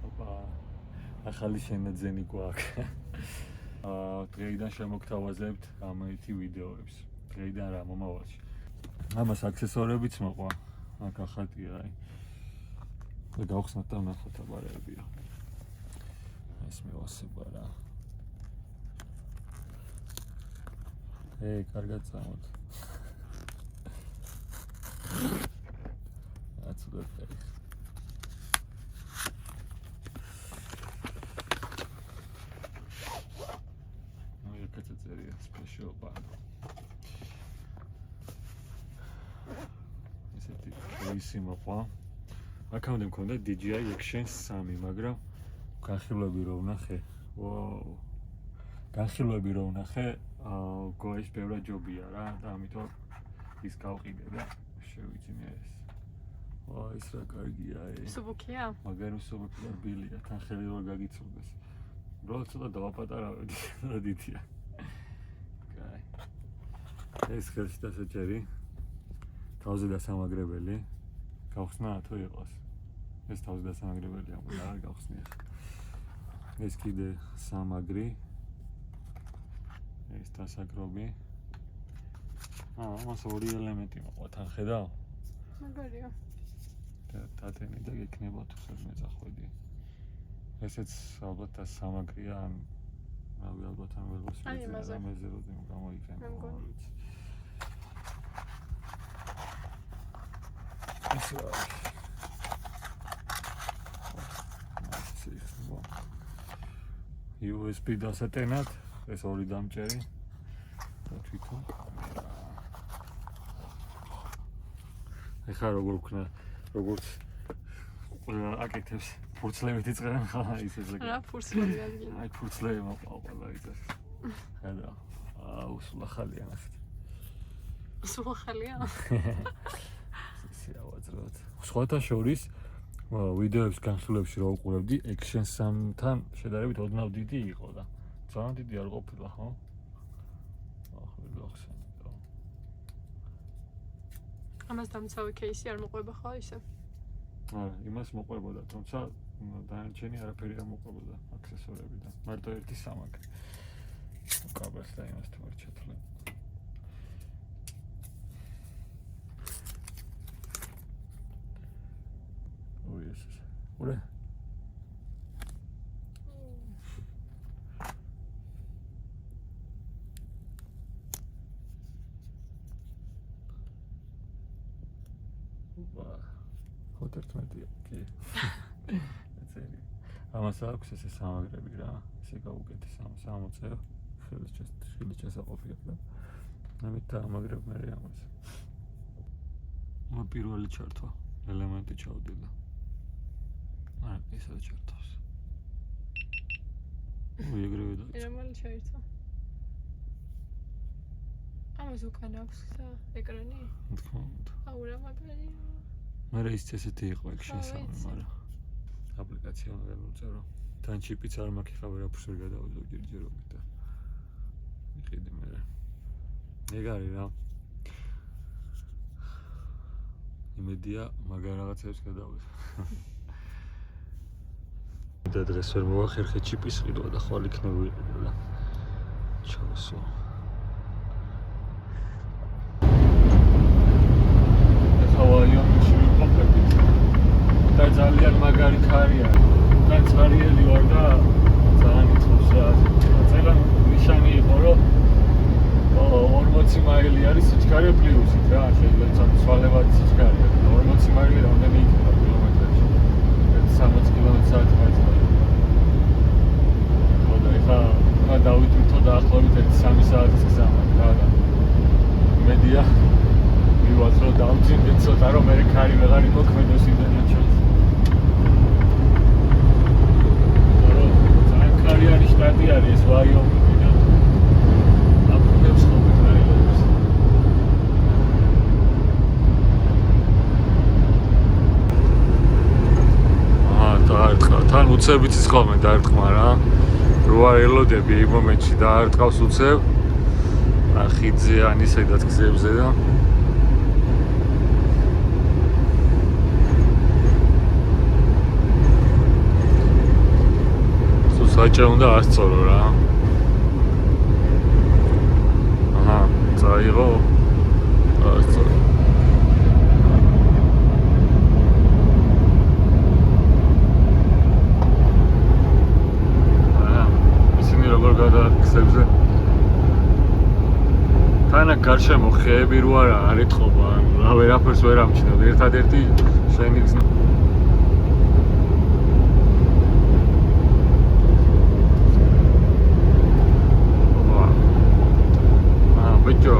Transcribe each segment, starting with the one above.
ოპა ახალი შენაძენი გვაქვს. დღეიდან შემოგთავაზებთ ამეთი ვიდეოებს. დღეიდან რა მომავალში. ამას აქსესუარებიც მოყვა. აქ ახატია აი. და გავხსნათ და ნახოთ აბარეებია. ეს მივასება რა. კარგად წამოთ. აცუდად კარგი. კაცწერია სპეციალობა. ესეთი კეისი მოყვა. აქამდე მქონდა DJI Action 3, მაგრამ განხილვები რო ვნახე. ვაუ. განხილვები რო ვნახე, გოის ბევრად ჯობია რა და ამიტომ ის გავყიდე და შევიძინე ეს. ვაი, ის რა კარგია ეს. სუბუქია? მაგარი სუბუქი და რბილია, თან ხელი რო გაგიცურდეს. უბრალოდ ცოტა დავაპატარავდი, რა დიდია. კაი. ეს ხელში დასაჭერი. თავზე დასამაგრებელი. გავხსნა თუ იყოს. ეს თავზე დასამაგრებელია, მაგრამ არ გავხსნი ახლა. ეს კიდე სამაგრი. ეს დასაკრობი. ამას ორი ელემენტი მოყვა, თან ხედავ? მაგარია. დადენი და გექნება თუ სადმე წახვედი. ესეც ალბათ და სამაგრია, ან რავი ალბათ ამ ველოსიპედზე რამეზე როდი გამოიყენო. ეს რა. USB დასატენად, ეს ორი დამჭერი. და თვითონ კამერა. ეხლა როგორ ვქნა, როგორც აკეთებს ფურცლებით იწყებენ ხა ისე ზოგადად. რა ფურცლები ადგილი? აი ფურცლები მოყვა ყველა იცის. ხედა. სულ ახალია ნახეთ. სულ ახალია? სიავაძროთ. სხვათა შორის ვიდეოების განხილვებში რა უყურებდი, Action 3-თან შედარებით ოდნავ დიდი იყო და ძალიან დიდი არ ყოფილა, ხო? ახლა გახსენე და. ამას დამცავი кейსი არ მოყვება ხო ისე? არა, იმას მოყვებოდა, თუმცა დანარჩენი არაფერი არ მოყვებოდა აქსესუარებიდან. მარტო ერთი სამაგრი. კაბელს და იმას თუ არ ჩათვლე. ურე. ხო 11-ია, კი. ეცერი. ამას აქვს ესე სამაგრები რა. ესე გავუკეთე 60 ხელის ჩასაყოფია და ამით ამაგრებ მე ამას. პირველი ჩართვა ელემენტი ჩავდიდა. არა, ისე ჩართავს. ეგრევე დაიწყო. ერამალი ჩაირთვა. ამას უკან აქვს ეკრანი? თქმა უნდა. აუ რა მაგარია. მაგრამ ის ესეთი იყო Action 3, მაგრამ აპლიკაცია ვერ უწერო. თან ჩიპიც არ მაქვს, ხა ვერაფერს ვერ გადავეძო ჯერჯერობით და ვიყიდი მე. ეგ არის რა. იმედია მაგარ რაღაცებს გადავეძო. და დღეს ვერ მოვახერხე ჩიპის ყიდვა და ხვალ იქნება ვიყიდო და ჩავასვა. ვაიომინგში ვიყოფებით და ძალიან მაგარი ქარია. და ცარიელი ვარ და ძალიან იწევს რა. წელა ნიშანი იყო რომ 40 მაილი არის სიჩქარე პლუსით რა. შეიძლება ცვალებად სიჩქარეა. 40 მაილი რამდენი იქნება კილომეტრებში? 60 კმ/სთ მაიცა. ხოდა ეხა დავიტვირთო დაახლოებით 3 საათის გზაა რა და იმედია მივაც რომ დავძინდეთ ცოტა რომ მე ქარი ვეღარ იმოქმედოს იმდენად ჩვენს. ძალიან ქარი არის შტატი არის ეს ვაიომინგი და აფრინებს ხოლმე რაიონებს. დაარტყა, თან უცებიც ის ხოლმე დაარტყმა რა. რო არ ელოდები იმ მომენტში დაარტყავს უცებ. ახიძე ან ისედაც გზებზე და საჭე უნდა ასწორო რა. აჰა, წაიღო. ასწორო. ისინი როგორ გადააქცევზე? თანა გარშემო ხეები რო არ ეთყობა, რა ვერაფერს ვერ ამჩნევ. ერთადერთი შენი გზნა. ბიჭო.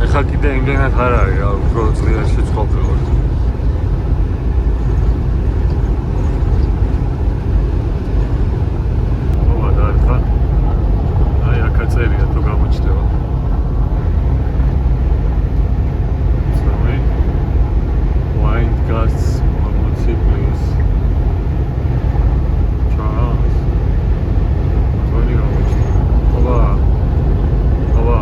ეხლა კიდე იმდენად არ არის რა, უფრო ძლიერში ცხოვრობ. ობა და ახლა აი აქა წერია თუ გამოჩნდება. Wind gusts mobility please. Charles. Tony Roach. Ova. Ova.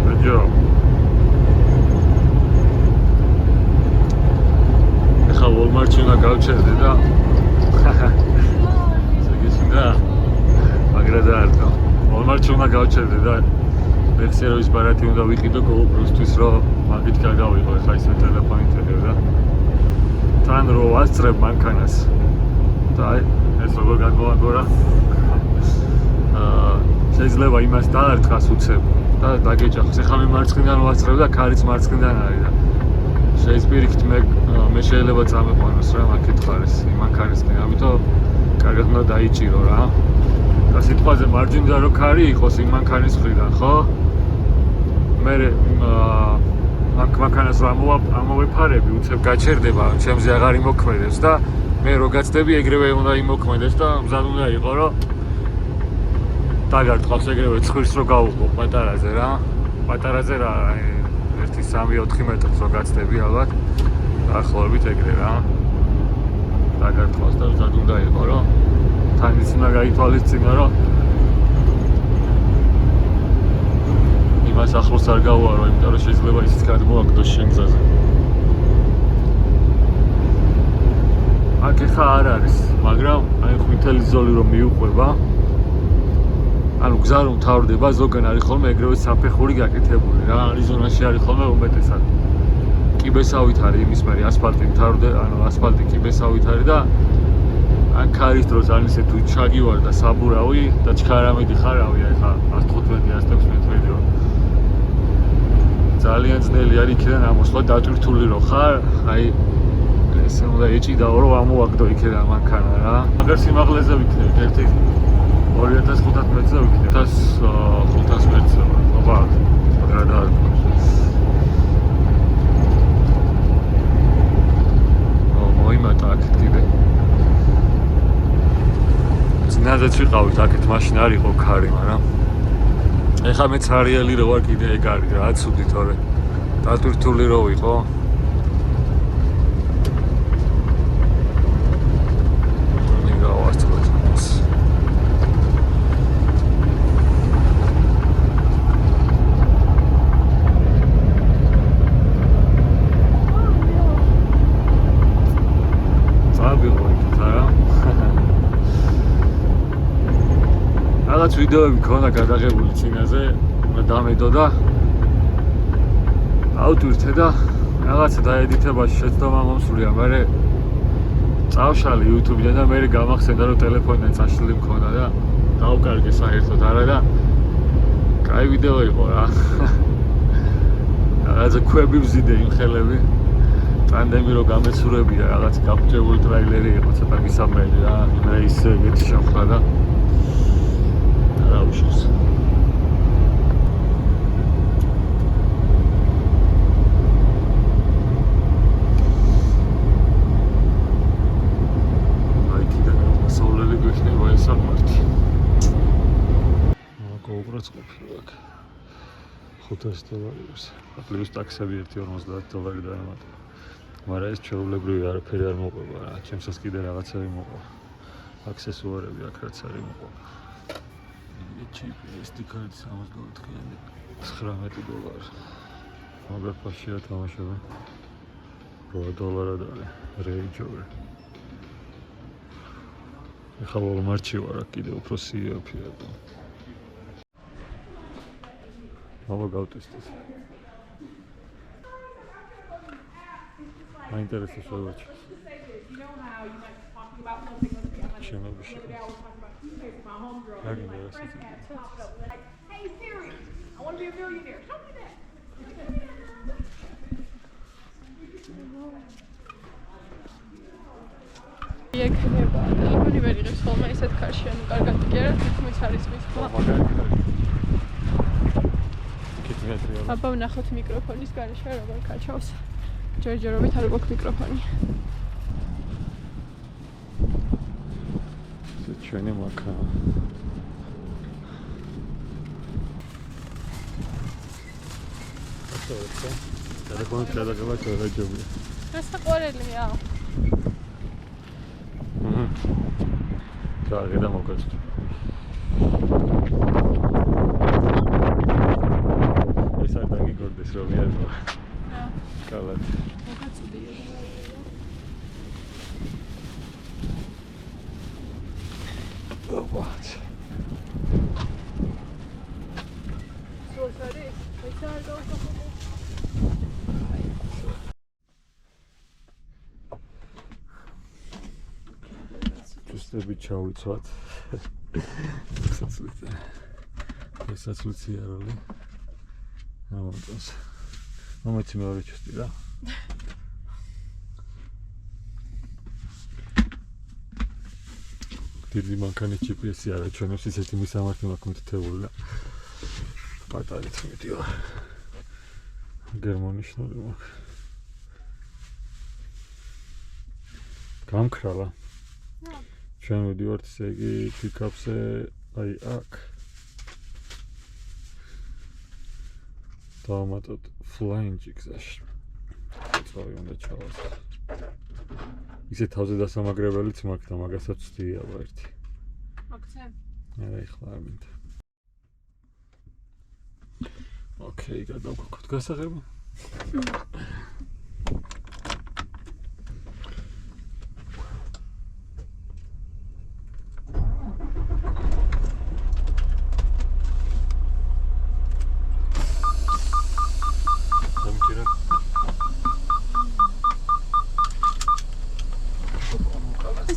Good job. ეხლა Walmart-ში უნდა გავჩერდე და შეგეშინდა. მაგრა დაარტყა. Walmart-ში უნდა გავჩერდე და მეხსიერების ბარათი უნდა ვიყიდო GoPro-ისთვის, რომ მაგით გადავიღო ეხლა ისე ტელეფონით ედევდა. თან რო ვასწრებ მანქანას. და აი ეს როგორ გადმოვაგორა. შეიძლება იმას დაარტყას უცებ და დაგეჭახოს. ეხლა მე მარცხნიდან ვასწრებ და ქარიც მარცხნიდან არის და შეიძლება მე შეიძლება წამეყვანოს რა მაგით ხარეს იმ მანქანისკენ. ამიტომ კარგად უნდა დაიჭირო რა. და სიტყვაზე მარჯვნიდან რო ქარი იყოს იმ მანქანის მხრიდან, ხო? მე მანქანას რა ამოვეფარები, უცებ გაჩერდება, ჩემზე აღარ იმოქმედებს და მე რო გაცდები ეგრევე უნდა იმოქმედებს და მზად უნდა იყო, რომ დაგარტყავს ეგრევე ცხვირს რო გავუყო პატარაზე რა. პატარაზე რა 1-3-4 მეტრს რო გაცდები ალბათ. ახლობით ეგრე რა. დაგარტყავს და მზად უნდა იყო, რომ თან ის უნდა გაითვალისწინო, რომ იმას ახლოს არ გავუარო, იმიტომ რომ შეიძლება ისიც გადმოაგდოს შენ გზაზე. აქ ეხა არ არის, მაგრამ აი ყვითელი ზოლი რომ მიუყვება, ანუ გზა რომ თავდება, ზოგან არის ხოლმე ეგრევე საფეხური გაკეთებული რა, არიზონაში არის ხოლმე უმეტესად. კიბესავით არის იმის მერე ასფალტი მთავრდება, ანუ ასფალტი კიბესავით არის და ან ქარის დროს ან ისე თუ ჩაგივარ და საბურავი და ჩქარამედი ხარავი ეხა 115-116 მეტრი. ძალიან ძნელი არის იქიდან ამოსვლა, დატვირთული რო ხარ, აი ესე უნდა ეჭიდაო რომ ამოვაგდო იქიდან მანქანა რა. მაგარ სიმაღლეზე ვიქნებით 2500 მეტრზე ვიქნებით. 1500 მეტრზე ვარ. აბა, რა დაარქვა. მოიმატა აქ კიდე. ძნადაც ვიყავით აქეთ, მაშინ არ იყო ქარი, მაგრამ ეხლა მეც არიელი რო ვარ კიდე ეგ არის რა, ცუდი თორე დატვირთული რო ვიყო. რაღაც ვიდეოები ქონა გადაღებული წინაზე, უნდა დამედო და ავტვირთე და რაღაცა დაედიტებაში შეცდომა მომსვლია, მერე წავშალი YouTube-დან და მერე გამახსენდა რომ ტელეფონიდან წაშლილი მქონდა და დავკარგე საერთოდ არა და კაი ვიდეო იყო რა. რაღაცა ქვები ვზიდე იმ ხელები. ტანდემი რო გამეცურებია, რაღაც გაფუჭებული ტრაილერი იყო, ცოტა მისამელი რა, მე ისე ეგეთი შეხვდა და აუშის. აი კიდე მასავლელი გვექნება ეს აღმართი. GoPro-ს ყოფილი აქ. $500. პლუს ტაქსები $1.50 დაემატა. მაგრამ ეს ჩვეულებრივი არაფერი არ მოყვება რა. ჩემსაც კიდე რაღაცები მოყვება. აქსესუარები აქ რაც არის მოყვება. ჩიპი SD კარტი 64-იანი $19. მაგარ ფაშია თამაშები. $8 არის რეიჯორი. ეხლა Walmart-ში ვარ, კიდე უფრო სიაფია. აბა გავტესტეს. მაინტერესებს შევაჩი. შენობაში. რაგინ დაასწრე. Hey Siri, I want to be a millionaire. Show me that. იქნება ტელეფონი ვერ იღებს ხოლმე ისეთ ქარში, ანუ კარგად კი არა, თითქმის არის მის ხო. აბა ვნახოთ მიკროფონის გარეშე როგორ კაჩავს. ჯერჯერობით არ გვაქვს მიკროფონი. ეს ჩვენი მაქა. ტელეფონი გადაგება ჩორაჯობია. ეს საყვარელია. კარგი და მოგეწევ. ეს არ დაგიგორდეს რომ იარბა. კალათ. მოგაწვდია. What? სოხარი, ეს არ დავსახობ. ჭუსტები ჩავიცვათ. ესაც ვიცი აროლი. ამოწოს. მომეცი მეორე ჭუსტი რა. დიდი მანქანის GPS-ი არა ჩვენებს ისეთი მისამართი მაქვს მითითებული და პატარით მიდიო. გერმანიშნული მაქვს. გამქრალა. ჩვენ ვიდივართ ესე იგი პიკაპზე აი აქ. დავამატოთ ფლაინჯი გზაში. წავი უნდა ჩავას. ისე თავზე დასამაგრებელიც მაქვს და მაგასაც ვწდია აბა ერთი. მოგცემ. არა ეხლა არ მინდა. ოკეი, გადავგვაქვთ გასაღება.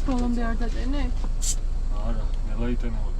ბოლომდე არ დაწენე? არა, ნელა იტენა.